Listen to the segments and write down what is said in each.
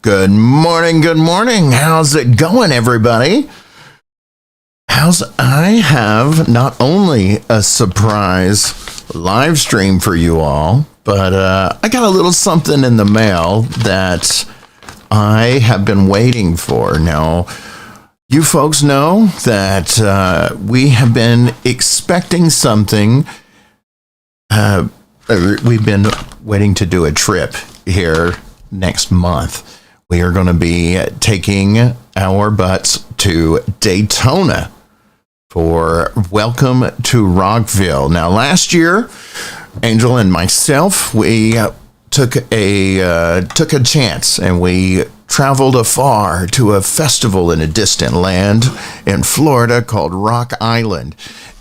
Good morning, good morning. How's it going, everybody? I have not only a surprise live stream for you all, but I got a little something in the mail that I have been waiting for. Now, you folks know that we have been expecting something. We've been waiting to do a trip here next month. We are going to be taking our butts to Daytona for Welcome to Rockville. Now, last year, Angel and myself, we took a chance and we traveled afar to a festival in a distant land in Florida called Rock Island.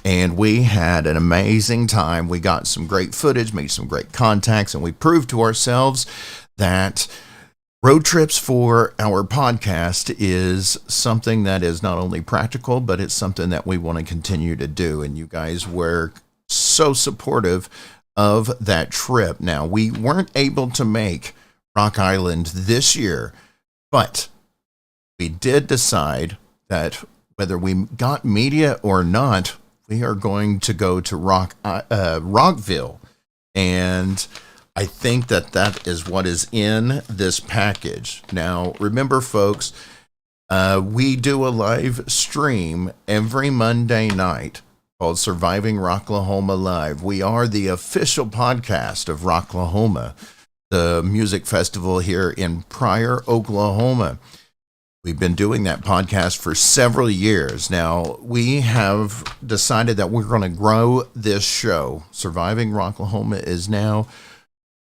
And we had an amazing time. We got some great footage, made some great contacts, and we proved to ourselves that road trips for our podcast is something that is not only practical, but it's something that we want to continue to do. And you guys were so supportive of that trip. Now, we weren't able to make Rock Island this year, but we did decide that whether we got media or not, we are going to go to Rockville. And I think that is what is in this package. Now, remember, folks, we do a live stream every Monday night called Surviving Rocklahoma Live. We are the official podcast of Rocklahoma, the music festival here in Pryor, Oklahoma. We've been doing that podcast for several years. Now, we have decided that we're going to grow this show. Surviving Rocklahoma is now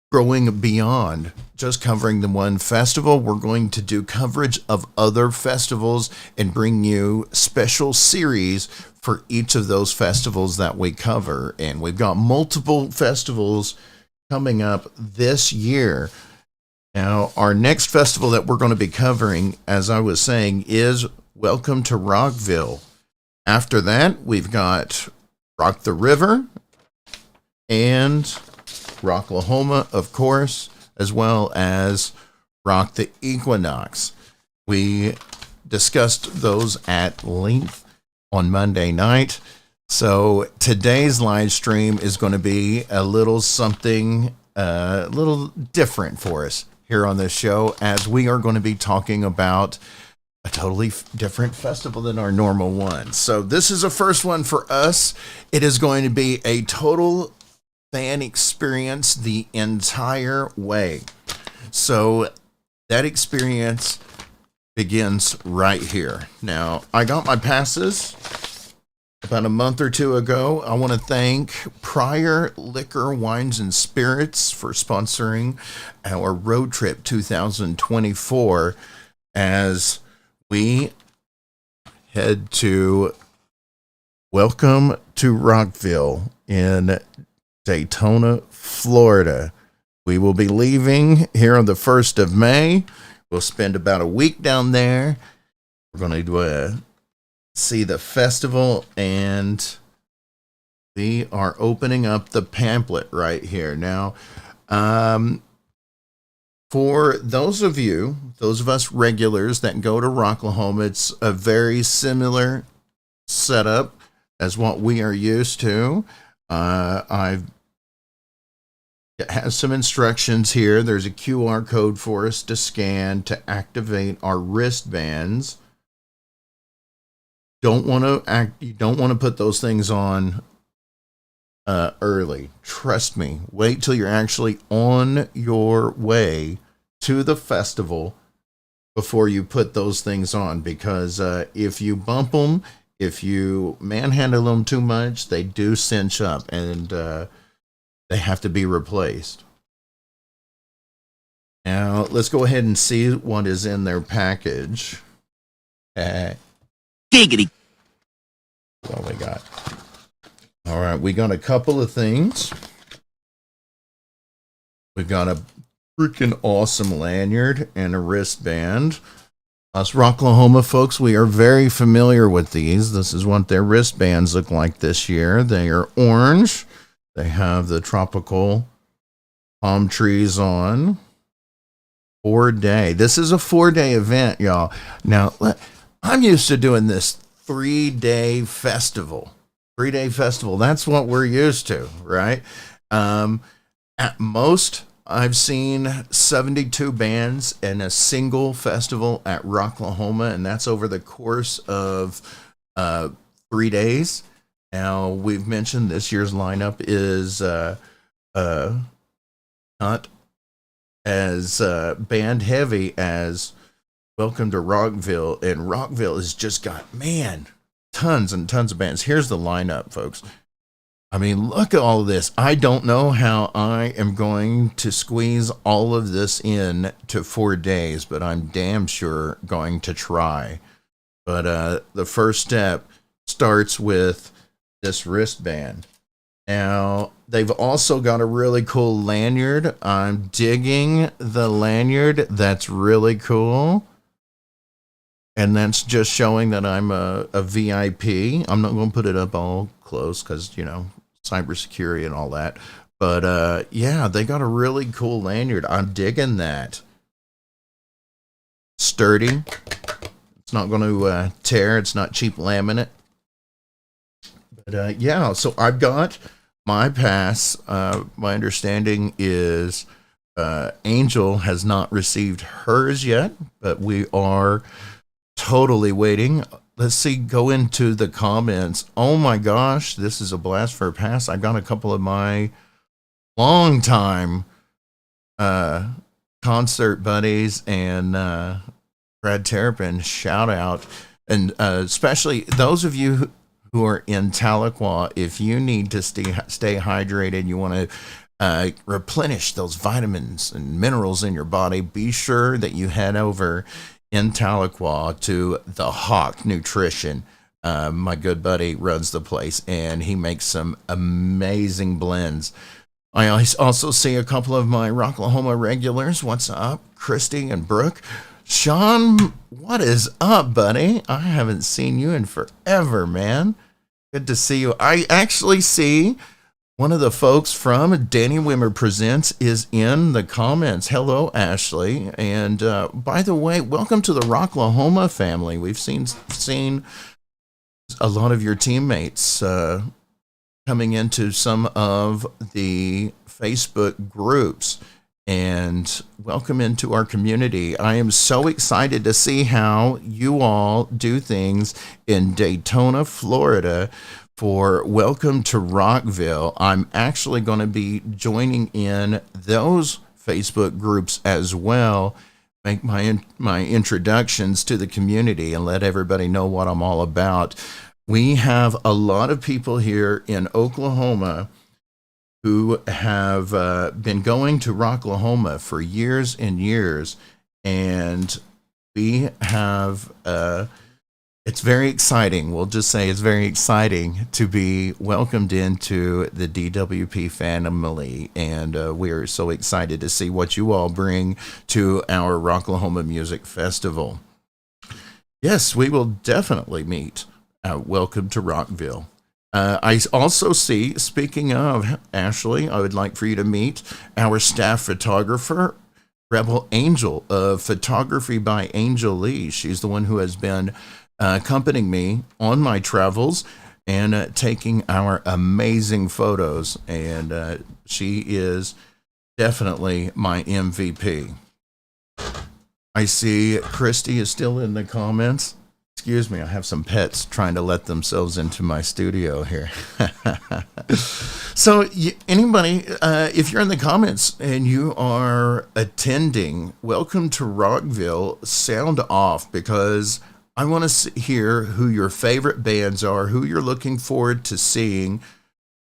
growing beyond just covering the one festival. We're going to do coverage of other festivals and bring you special series for each of those festivals that we cover. And we've got multiple festivals coming up this year. Now, our next festival that we're going to be covering, as I was saying, is Welcome to Rockville. After that, we've got Rock the River and Rocklahoma, of course, as well as Rock the Equinox. We discussed those at length on Monday night. So today's live stream is going to be a little something a little different for us here on this show, as we are going to be talking about a totally different festival than our normal one. So this is a first one for us. It is going to be a total fan experience the entire way. So that experience begins right here. Now, I got my passes about a month or two ago. I want to thank Pryor Liquor, Wines, and Spirits for sponsoring our Road Trip 2024 as we head to Welcome to Rockville in Daytona, Florida. We will be leaving here on the 1st of May. We'll spend about a week down there. We're going to see the festival, and we are opening up the pamphlet right here. Now, for those of us regulars that go to Rocklahoma, it's a very similar setup as what we are used to. It has some instructions here. There's a QR code for us to scan to activate our wristbands. You don't want to put those things on early. Trust me. Wait till you're actually on your way to the festival before you put those things on, because if you bump them, if you manhandle them too much, they do cinch up, and they have to be replaced. Now, let's go ahead and see what is in their package. Giggity. What we got? All right, we got a couple of things. We've got a freaking awesome lanyard and a wristband. Us Rocklahoma folks, we are very familiar with these. This is what their wristbands look like this year. They are orange. They have the tropical palm trees on. 4-day. This is a 4-day event, y'all. Now, I'm used to doing this 3-day festival. 3-day festival. That's what we're used to, right? At most, I've seen 72 bands in a single festival at Rocklahoma, and that's over the course of 3 days. Now, we've mentioned this year's lineup is not as band heavy as Welcome to Rockville, and Rockville has just got, man, tons and tons of bands. Here's the lineup, folks. I mean, look at all of this. I don't know how I am going to squeeze all of this in to 4 days, but I'm damn sure going to try. But the first step starts with this wristband. Now, they've also got a really cool lanyard. I'm digging the lanyard. That's really cool. And that's just showing that I'm a VIP. I'm not going to put it up all close because, cybersecurity and all that. But yeah, they got a really cool lanyard. I'm digging that. Sturdy. It's not going to tear. It's not cheap laminate. But yeah, so I've got my pass. My understanding is Angel has not received hers yet, but we are totally waiting. Let's see, go into the comments. Oh my gosh, this is a blast for a pass. I got a couple of my longtime concert buddies and Brad Terrapin, shout out. And especially those of you who are in Tahlequah, if you need to stay hydrated, you want to replenish those vitamins and minerals in your body, be sure that you head over in Tahlequah to the Hawk Nutrition. My good buddy runs the place, and he makes some amazing blends. I also see a couple of my Rocklahoma regulars. What's up, Christy and Brooke? Sean, what is up, buddy? I haven't seen you in forever, man. Good to see you. I actually see one of the folks from Danny Wimmer Presents is in the comments. Hello, Ashley. And by the way, welcome to the Rocklahoma family. We've seen a lot of your teammates coming into some of the Facebook groups. And welcome into our community. I am so excited to see how you all do things in Daytona, Florida for Welcome to Rockville. I'm actually going to be joining in those Facebook groups as well, make my introductions to the community and let everybody know what I'm all about. We have a lot of people here in Oklahoma who have been going to Rocklahoma for years and years, and we have it's very exciting. We'll just say it's very exciting to be welcomed into the DWP family, and we're so excited to see what you all bring to our Rocklahoma Music Festival. Yes, we will definitely meet. Welcome to Rockville. I also see, speaking of Ashley, I would like for you to meet our staff photographer, Rebel Angel of Photography by Angel Lee. She's the one who has been accompanying me on my travels and taking our amazing photos. And she is definitely my MVP. I see Christy is still in the comments. Excuse me, I have some pets trying to let themselves into my studio here. So anybody, if you're in the comments and you are attending, welcome to Rockville, sound off, because I want to hear who your favorite bands are, who you're looking forward to seeing.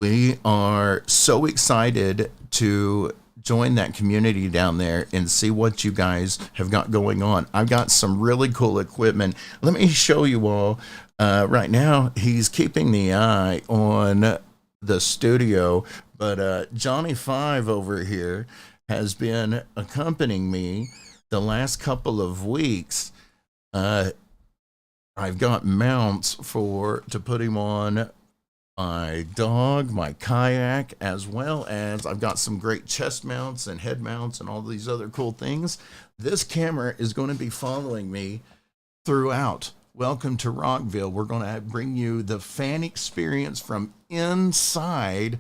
We are so excited to join that community down there and see what you guys have got going on. I've got some really cool equipment. Let me show you all. Right now, he's keeping the eye on the studio, but Johnny Five over here has been accompanying me the last couple of weeks. I've got mounts to put him on my dog, my kayak, as well as I've got some great chest mounts and head mounts and all these other cool things this camera is going to be following me throughout. Welcome to Rockville. We're going to bring you the fan experience from inside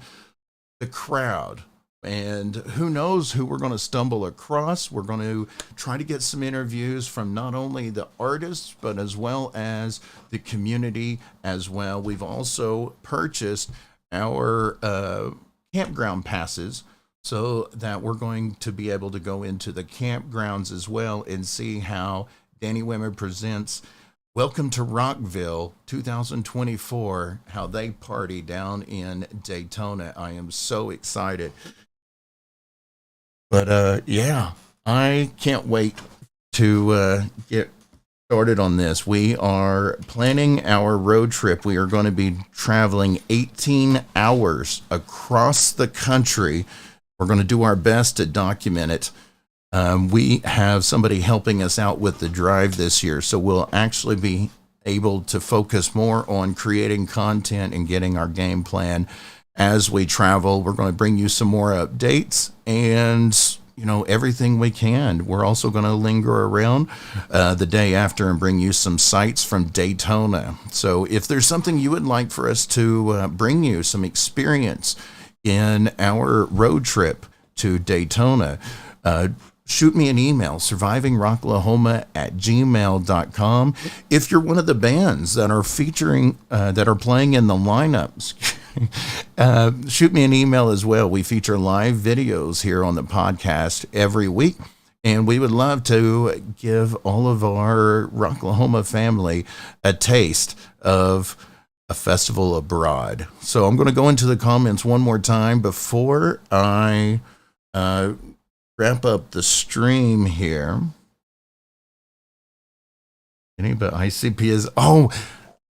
the crowd. And who knows who we're going to stumble across. We're going to try to get some interviews from not only the artists, but as well as the community as well. We've also purchased our campground passes so that we're going to be able to go into the campgrounds as well and see how Danny Wimmer presents Welcome to Rockville 2024, how they party down in Daytona. I am so excited. But yeah, I can't wait to get started on this. We are planning our road trip. We are going to be traveling 18 hours across the country. We're going to do our best to document it. We have somebody helping us out with the drive this year, so we'll actually be able to focus more on creating content and getting our game plan as we travel. We're going to bring you some more updates and, you know, everything we can. We're also going to linger around the day after and bring you some sights from Daytona. So if there's something you would like for us to bring you, some experience in our road trip to Daytona, shoot me an email, survivingrocklahoma@gmail.com. If you're one of the bands that are featuring, that are playing in the lineups, shoot me an email as well. We feature live videos here on the podcast every week, and we would love to give all of our Rocklahoma family a taste of a festival abroad. So I'm going to go into the comments one more time before I wrap up the stream here. But ICP is, oh,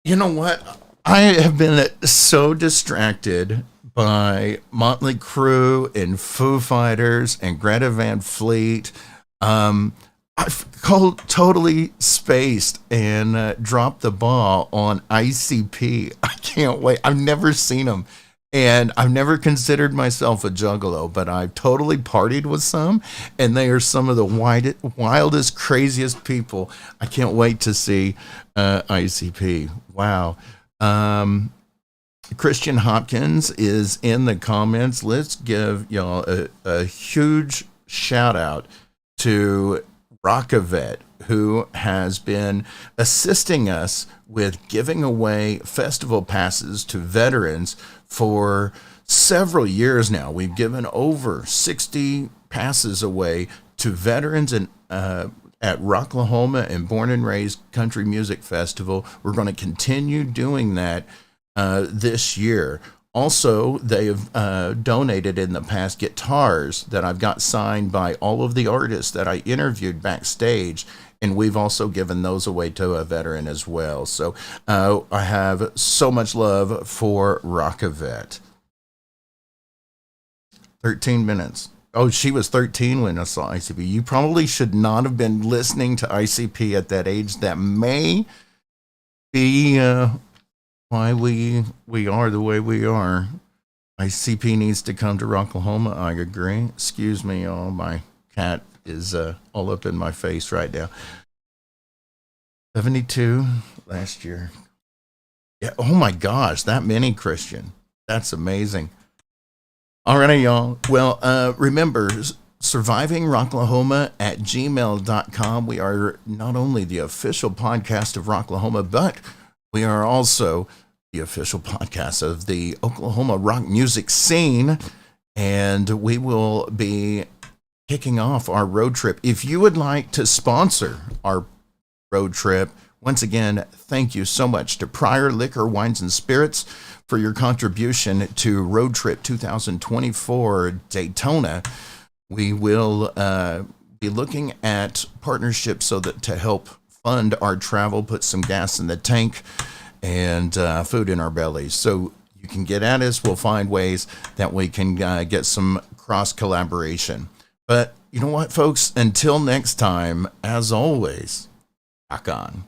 you know what? I have been so distracted by Motley Crue and Foo Fighters and Greta Van Fleet. I've totally spaced and dropped the ball on ICP. I can't wait. I've never seen them. And I've never considered myself a juggalo, but I've totally partied with some, and they are some of the wildest, craziest people. I can't wait to see ICP. Wow. Christian Hopkins is in the comments. Let's give y'all a huge shout out to Rockavet, who has been assisting us with giving away festival passes to veterans for several years now. We've given over 60 passes away to veterans at Rocklahoma and Born and Raised Country Music Festival. We're going to continue doing that this year. Also, they have donated in the past guitars that I've got signed by all of the artists that I interviewed backstage, and we've also given those away to a veteran as well. So I have so much love for Rockavet. 13 minutes. Oh, she was 13 when I saw ICP. You probably should not have been listening to ICP at that age. That may be why we are the way we are. ICP needs to come to Rocklahoma. I agree. Excuse me, y'all. My cat is all up in my face right now. 72 last year. Yeah. Oh my gosh, that many, Christian. That's amazing. All right, y'all. Well, remember, survivingrocklahoma@gmail.com. We are not only the official podcast of Rocklahoma, but we are also the official podcast of the Oklahoma rock music scene. And we will be kicking off our road trip. If you would like to sponsor our road trip, once again, thank you so much to Prior Liquor, Wines, and Spirits for your contribution to Road Trip 2024 Daytona. We will be looking at partnerships so that to help fund our travel, put some gas in the tank, and food in our bellies. So you can get at us. We'll find ways that we can get some cross collaboration. But you know what, folks? Until next time, as always, rock on.